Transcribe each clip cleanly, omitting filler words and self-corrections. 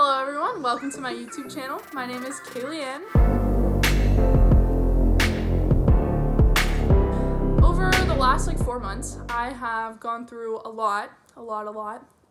Hello everyone, welcome to my YouTube channel. My name is Kailey. Over the last 4 months, I have gone through a lot,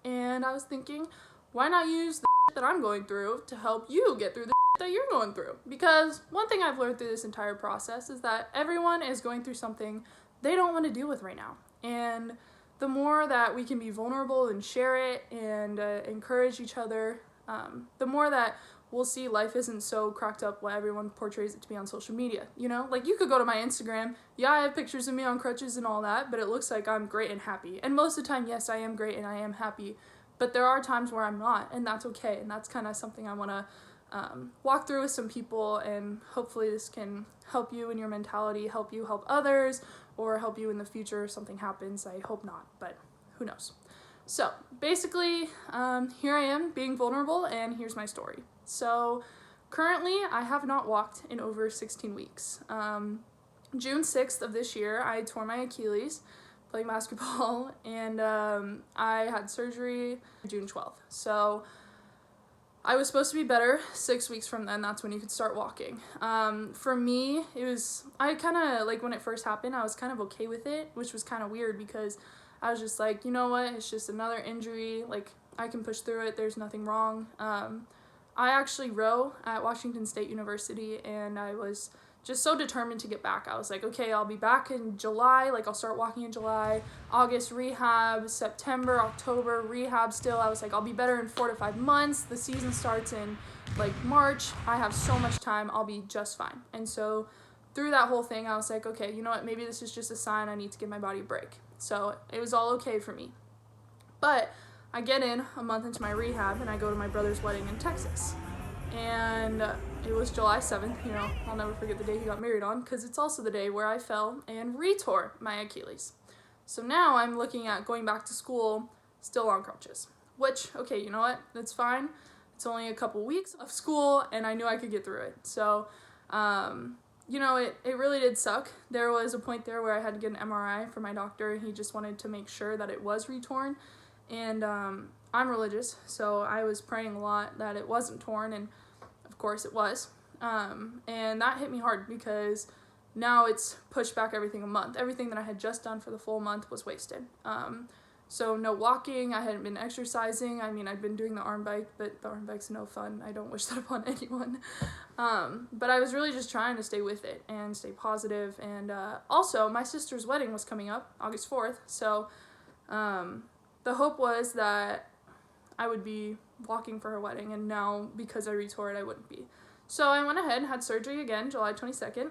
and I was thinking, why not use the that I'm going through to help you get through the that you're going through? Because one thing I've learned through this entire process is that everyone is going through something they don't want to deal with right now. And the more that we can be vulnerable and share it and encourage each other, the more that we'll see life isn't so cracked up what everyone portrays it to be on social media. You know, like you could go to my Instagram, yeah, I have pictures of me on crutches and all that, but it looks like I'm great and happy. And most of the time, yes, I am great and I am happy, but there are times where I'm not, and that's okay. And that's kind of something I want to walk through with some people, and hopefully this can help you in your mentality, help you help others, or help you in the future if something happens. I hope not, but who knows. So basically, here I am being vulnerable, and here's my story. So currently, I have not walked in over 16 weeks. June 6th of this year, I tore my Achilles playing basketball, and I had surgery June 12th. So I was supposed to be better 6 weeks from then. That's when you could start walking. For me, I kind of, when it first happened, I was kind of okay with it, which was kind of weird because I was just like, you know what, it's just another injury. I can push through it. There's nothing wrong. I actually row at Washington State University, and I was just so determined to get back. I was like, okay, I'll be back in July, I'll start walking in July, August rehab, September, October rehab still. I was like, I'll be better in 4 to 5 months. The season starts in March. I have so much time, I'll be just fine. And so through that whole thing, I was like, okay, you know what, maybe this is just a sign I need to give my body a break. So it was all okay for me. But I get in a month into my rehab, and I go to my brother's wedding in Texas. And it was July 7th, I'll never forget the day he got married on, because it's also the day where I fell and re-tore my Achilles. So now I'm looking at going back to school still on crutches, which, okay, you know what, that's fine. It's only a couple weeks of school, and I knew I could get through it. So, it really did suck. There was a point there where I had to get an MRI from my doctor. He just wanted to make sure that it was re-torn, and I'm religious, so I was praying a lot that it wasn't torn, and of course it was. And that hit me hard because now it's pushed back everything a month. Everything that I had just done for the full month was wasted. So no walking, I hadn't been exercising. I mean, I'd been doing the arm bike, but the arm bike's no fun. I don't wish that upon anyone. But I was really just trying to stay with it and stay positive. And also, my sister's wedding was coming up August 4th, so the hope was that I would be walking for her wedding, and now because I retore it, I wouldn't be. So I went ahead and had surgery again, July 22nd,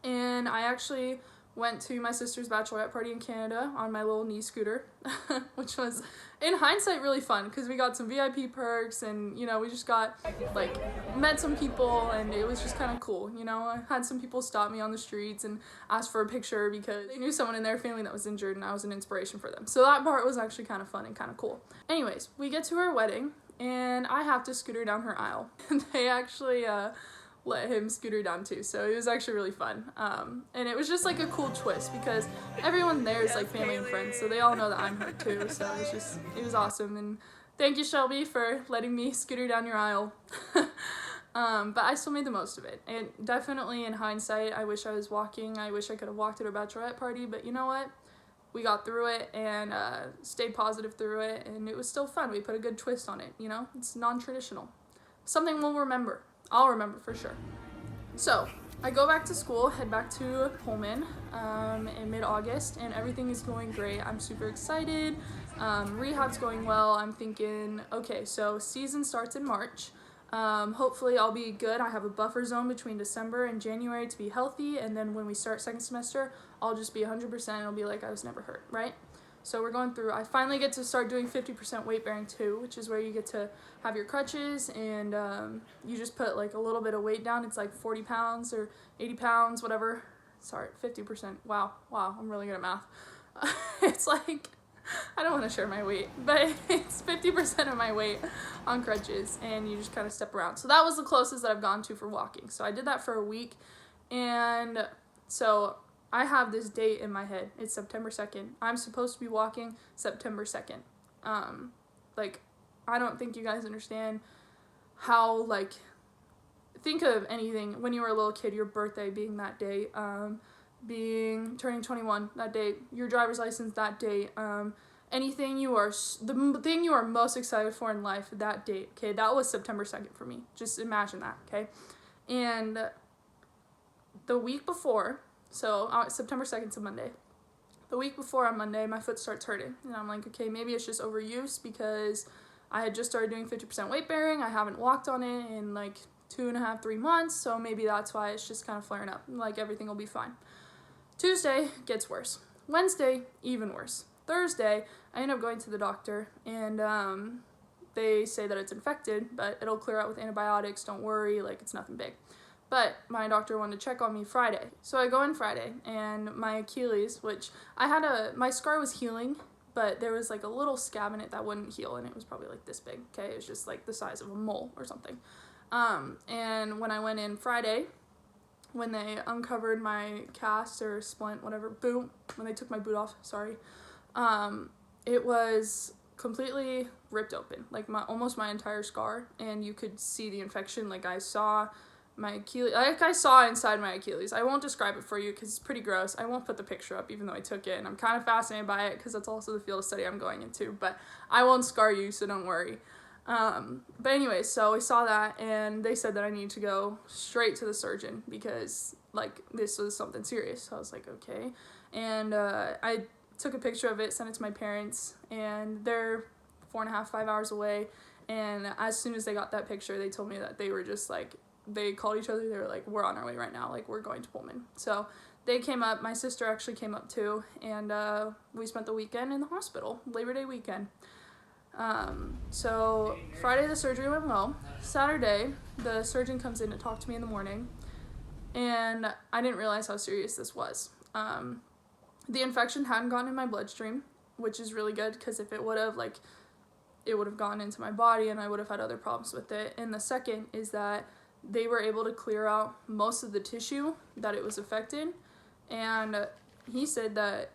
and I actually went to my sister's bachelorette party in Canada on my little knee scooter, which was, in hindsight, really fun because we got some VIP perks, and, we just got, met some people, and it was just kind of cool, I had some people stop me on the streets and ask for a picture because they knew someone in their family that was injured, and I was an inspiration for them. So that part was actually kind of fun and kind of cool. Anyways, we get to her wedding, and I have to scooter down her aisle. They actually, let him scooter down too, so it was actually really fun. And it was just a cool twist because everyone there is family and friends, so they all know that I'm her too, so it was awesome. And thank you, Shelby, for letting me scooter down your aisle. But I still made the most of it, and definitely in hindsight, I wish I was walking. I wish I could have walked at a bachelorette party, but you know what? We got through it and stayed positive through it, and it was still fun. We put a good twist on it, It's non-traditional. Something we'll remember. I'll remember for sure. So I go back to school, head back to Pullman in mid-August, and everything is going great. I'm super excited. Rehab's going well. I'm thinking, okay, so season starts in March. Hopefully I'll be good. I have a buffer zone between December and January to be healthy, and then when we start second semester, I'll just be 100%. It'll be like I was never hurt, right? So we're going through, I finally get to start doing 50% weight bearing too, which is where you get to have your crutches, and you just put a little bit of weight down. It's 40 pounds or 80 pounds, whatever. Sorry, 50%. Wow, I'm really good at math. It's I don't want to share my weight, but it's 50% of my weight on crutches, and you just kind of step around. So that was the closest that I've gone to for walking. So I did that for a week, and so I have this date in my head. It's September 2nd. I'm supposed to be walking September 2nd. I don't think you guys understand how, like, think of anything when you were a little kid, your birthday being that day, turning 21 that day, your driver's license that day, anything the thing you are most excited for in life that date, okay? That was September 2nd for me. Just imagine that, okay? And the week before, so September 2nd to Monday. The week before on Monday, my foot starts hurting. And I'm like, okay, maybe it's just overuse because I had just started doing 50% weight bearing. I haven't walked on it in like 2.5, 3 months. So maybe that's why it's just kind of flaring up. Like, everything will be fine. Tuesday gets worse. Wednesday, even worse. Thursday, I end up going to the doctor, and they say that it's infected, but it'll clear out with antibiotics. Don't worry, like, it's nothing big. But my doctor wanted to check on me Friday. So I go in Friday, and my Achilles, which my scar was healing, but there was like a little scab in it that wouldn't heal, and it was probably like this big, okay? It was just like the size of a mole or something. And when I went in Friday, when they uncovered my cast or splint, whatever, boot, when they took my boot off, sorry, it was completely ripped open, like almost my entire scar, and you could see the infection. Like, I saw my Achilles, like I saw inside my Achilles. I won't describe it for you because it's pretty gross. I won't put the picture up even though I took it, and I'm kind of fascinated by it because that's also the field of study I'm going into, but I won't scar you, so don't worry. But anyway, so we saw that, and they said that I need to go straight to the surgeon because, like, this was something serious. So I was like, okay. And I took a picture of it, sent it to my parents, and they're 4.5, 5 hours away. And as soon as they got that picture, they told me that they were just like, they called each other. They were like, we're on our way right now. Like, we're going to Pullman. So they came up. My sister actually came up too. And we spent the weekend in the hospital, Labor Day weekend. So Friday the surgery went well. Saturday, the surgeon comes in to talk to me in the morning. And I didn't realize how serious this was. The infection hadn't gotten in my bloodstream, which is really good because if it would have, like, it would have gone into my body and I would have had other problems with it. And the second is that they were able to clear out most of the tissue that it was affected. And he said that,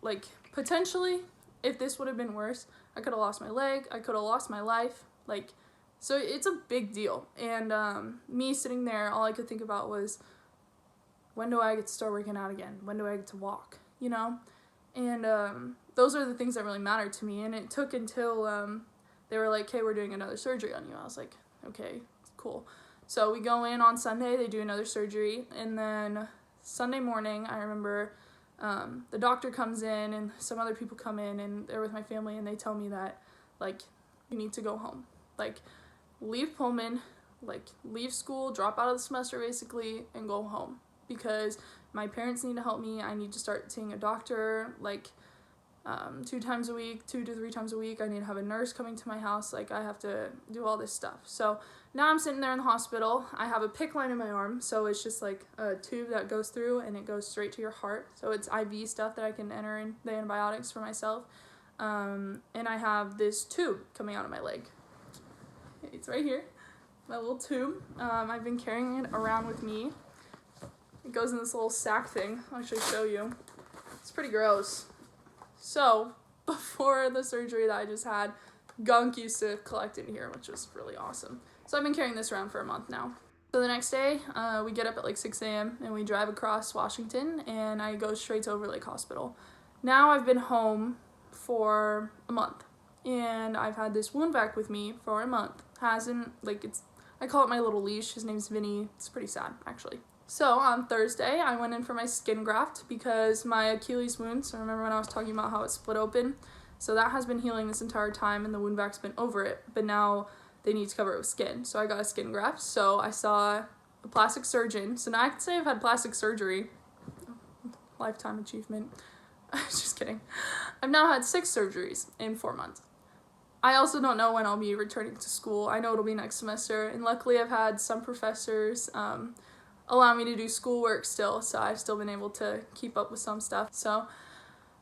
like, potentially, if this would have been worse, I could have lost my leg, I could have lost my life, like, so it's a big deal. And me sitting there, all I could think about was, when do I get to start working out again? When do I get to walk, you know? And those are the things that really mattered to me. And it took until they were like, hey, we're doing another surgery on you. I was like, okay, cool. So we go in on Sunday, they do another surgery, and then Sunday morning, I remember the doctor comes in and some other people come in, and they're with my family, and they tell me that, like, you need to go home. Like, leave Pullman, like, leave school, drop out of the semester basically, and go home. Because my parents need to help me. I need to start seeing a doctor, like, 2 times a week, 2 to 3 times a week. I need to have a nurse coming to my house. Like, I have to do all this stuff. So now I'm sitting there in the hospital. I have a PICC line in my arm, so it's just like a tube that goes through and it goes straight to your heart. So it's IV stuff that I can enter in the antibiotics for myself. And I have this tube coming out of my leg. It's right here, my little tube. I've been carrying it around with me. It goes in this little sack thing. I'll actually show you. It's pretty gross. So, before the surgery that I just had, gunk used to collect in here, which was really awesome. So I've been carrying this around for a month now. So the next day, we get up at like 6 a.m. and we drive across Washington, and I go straight to Overlake Hospital. Now I've been home for a month, and I've had this wound vac with me for a month. I call it my little leash. His name's Vinny. It's pretty sad, actually. So on Thursday, I went in for my skin graft because my Achilles wound, so remember when I was talking about how it split open? So that has been healing this entire time, and the wound vac's been over it, but now they need to cover it with skin. So I got a skin graft. So I saw a plastic surgeon. So now I can say I've had plastic surgery. Lifetime achievement. Just kidding. I've now had 6 surgeries in 4 months. I also don't know when I'll be returning to school. I know it'll be next semester, and luckily I've had some professors allow me to do schoolwork still, so I've still been able to keep up with some stuff. So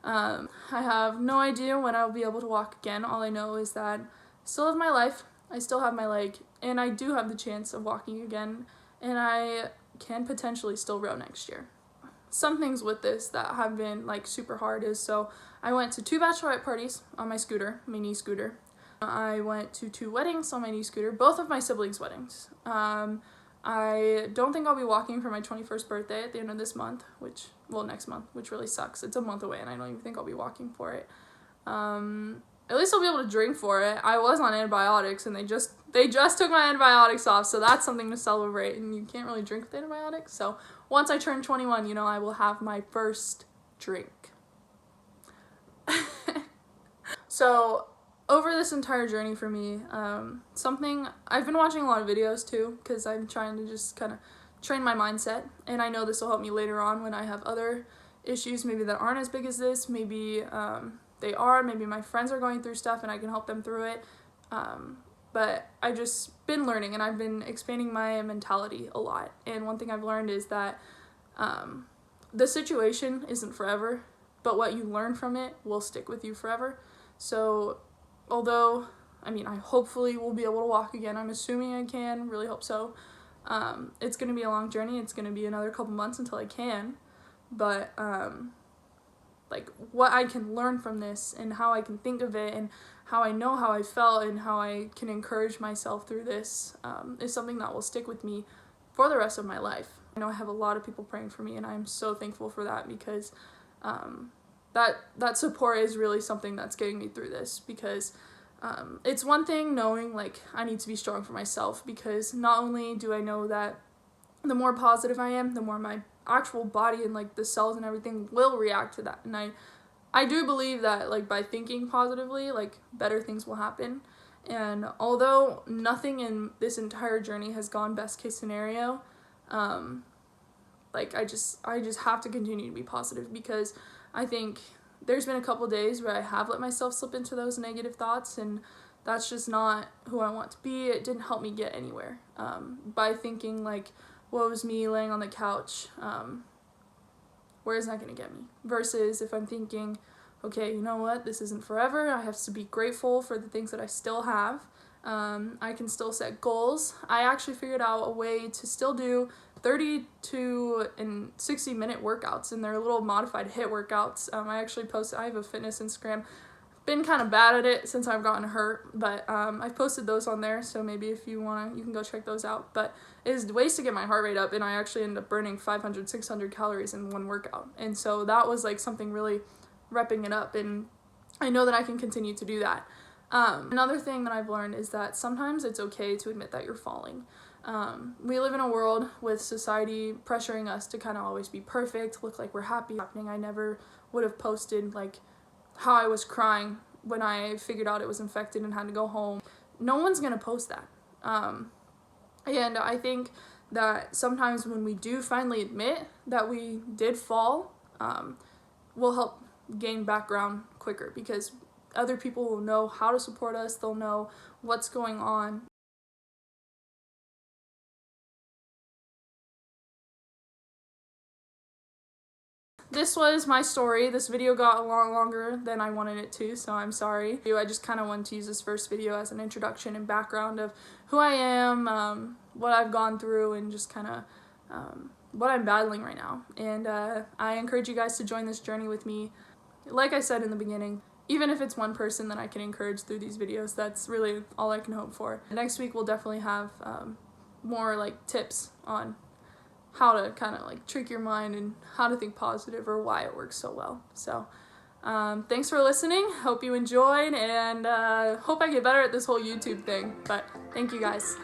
I have no idea when I'll be able to walk again. All I know is that I still have my life, I still have my leg, and I do have the chance of walking again, and I can potentially still row next year. Some things with this that have been like super hard is, so I went to 2 bachelorette parties on my scooter, my knee scooter. I went to 2 weddings on my new scooter, both of my siblings' weddings. I don't think I'll be walking for my 21st birthday at the end of this month, next month, which really sucks. It's a month away and I don't even think I'll be walking for it. At least I'll be able to drink for it. I was on antibiotics and they just took my antibiotics off, so that's something to celebrate, and you can't really drink with antibiotics. So once I turn 21, you know, I will have my first drink. So over this entire journey for me, something, I've been watching a lot of videos too, because I'm trying to just kind of train my mindset, and I know this will help me later on when I have other issues maybe that aren't as big as this. Maybe they are, maybe my friends are going through stuff and I can help them through it. But I've just been learning and I've been expanding my mentality a lot. And one thing I've learned is that the situation isn't forever, but what you learn from it will stick with you forever. So although, I mean, I hopefully will be able to walk again. I'm assuming I can, really hope so. It's going to be a long journey. It's going to be another couple months until I can. But like what I can learn from this and how I can think of it and how I know how I felt and how I can encourage myself through this is something that will stick with me for the rest of my life. I know I have a lot of people praying for me, and I'm so thankful for that, because that support is really something that's getting me through this, because it's one thing knowing like I need to be strong for myself, because not only do I know that the more positive I am, the more my actual body and like the cells and everything will react to that, and I do believe that like by thinking positively, like better things will happen. And although nothing in this entire journey has gone best case scenario, like I just have to continue to be positive, because I think there's been a couple days where I have let myself slip into those negative thoughts, and that's just not who I want to be. It didn't help me get anywhere. By thinking like, woe is me laying on the couch, where is that going to get me? Versus if I'm thinking, okay, you know what, this isn't forever, I have to be grateful for the things that I still have. I can still set goals. I actually figured out a way to still do 30 to 60 minute workouts, and they're little modified HIIT workouts. I have a fitness Instagram. Been kind of bad at it since I've gotten hurt, but I've posted those on there, so maybe if you want to, you can go check those out. But it is ways to get my heart rate up, and I actually ended up burning 500, 600 calories in one workout. And so that was like something really repping it up, and I know that I can continue to do that. Another thing that I've learned is that sometimes it's okay to admit that you're falling. We live in a world with society pressuring us to kind of always be perfect, look like we're happy. I never would have posted like how I was crying when I figured out it was infected and had to go home. No one's gonna post that. And I think that sometimes when we do finally admit that we did fall, we'll help gain background quicker, because other people will know how to support us, they'll know what's going on. This was my story. This video got a lot longer than I wanted it to, so I'm sorry. I just kind of wanted to use this first video as an introduction and background of who I am, what I've gone through, and just kind of what I'm battling right now. And I encourage you guys to join this journey with me. Like I said in the beginning, even if it's one person that I can encourage through these videos, that's really all I can hope for. Next week we'll definitely have more like tips on how to kind of like trick your mind and how to think positive, or why it works so well. So thanks for listening. Hope you enjoyed, and hope I get better at this whole YouTube thing. But thank you guys.